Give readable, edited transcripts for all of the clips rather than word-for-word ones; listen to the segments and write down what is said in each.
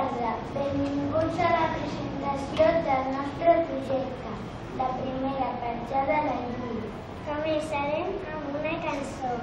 tarda. Benvinguts a la presentació del nostre projecte, la primera petjada a la lluna. Començarem amb una cançó.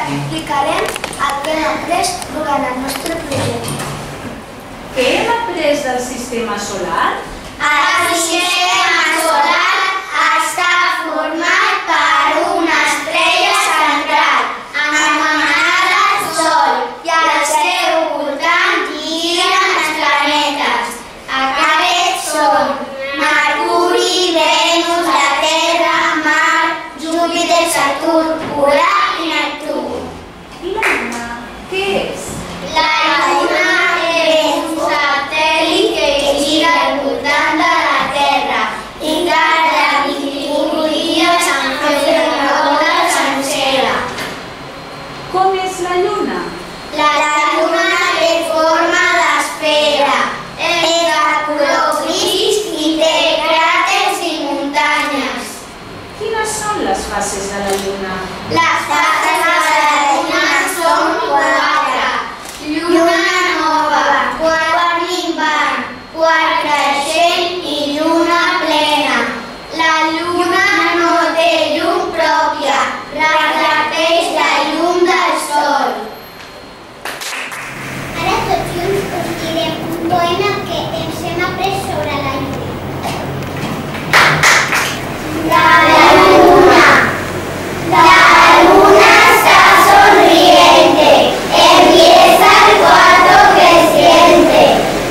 Explicarem el que hem après durant el nostre projecte. Què hem après del sistema solar? El sistema solar està format per una estrella central, anomenada Sol, i al seu voltant giren els planetes. Aquests són Mercuri, Venus, la Terra, Mart, Júpiter, Saturn, Urà i Neptú. I la Lluna, què és? La Lluna és un satèl·lit que gira al voltant de la Terra i cada 21 dies en fa una volta sencera. Com és la Lluna? La Lluna té forma d'esfera, és de color gris i té cràters i muntanyes. Quines són les fases de la Lluna? Les fases de la Lluna són 4. Lluna nova, quart minvant, quart creixent i lluna plena. La Lluna no té llum pròpia, reflecteix la llum del Sol. Ara tots junts us direm un poema que ens hem après sobre la Lluna. La luna está sonriente, empieza el cuarto creciente.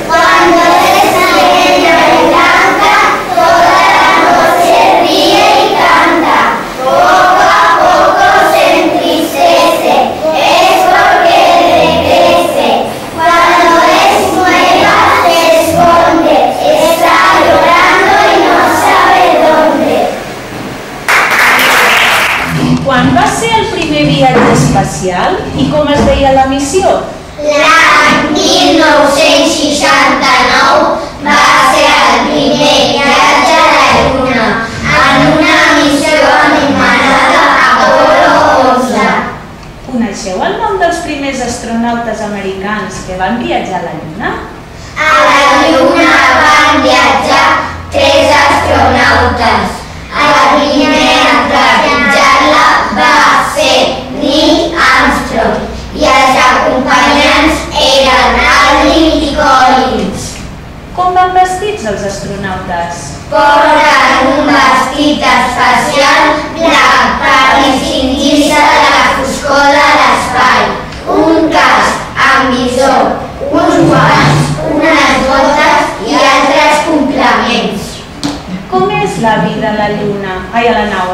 Cuando es llena y blanca, toda la noche ríe y canta. Poco a poco se entristece, es porque regrese. Cuando es nueva se esconde, está llorando y no sabe dónde. Quan va ser el primer viatge espacial i com es deia la missió? L'any 1969 va ser el primer viatge a la Lluna en una missió anomenada Apolo 11. Coneixeu el nom dels primers astronautes americans que van viatjar a la Lluna? A la Lluna van viatjar 3 astronautes. El primer a trepitjar-la va ser Neil Armstrong i els acompanyants eren Aldrin i Collins. Com van vestits els astronautes? Porten un vestit espacial blanc per distingir-se de la foscor de l'espai, un casc amb visor, uns guants, unes botes i altres complements. Com és la vida a la Lluna? A la nau?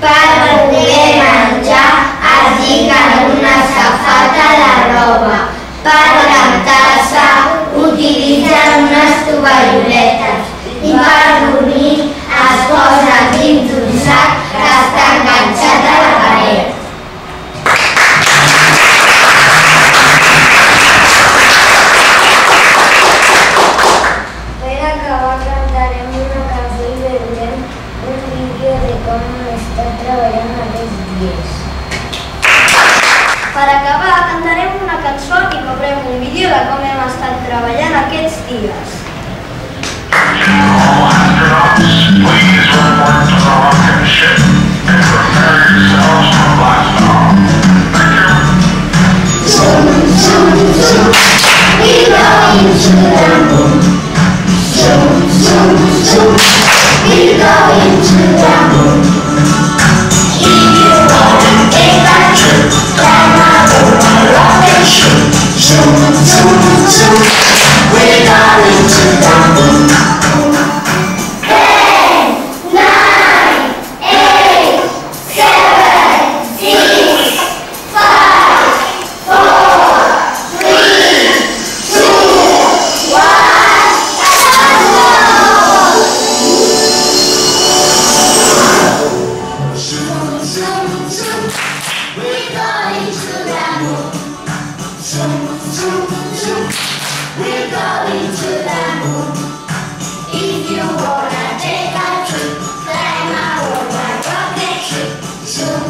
Per poder menjar es lliguen una safata de roba. Per rentar-se utilitzen unes tovalloletes i per dormir es posen dins d'un sac que està enganxat a la paret. estat treballant aquests dies. Per acabar, cantarem una cançó i veurem un vídeo de com hem estat treballant aquests dies. Zoom,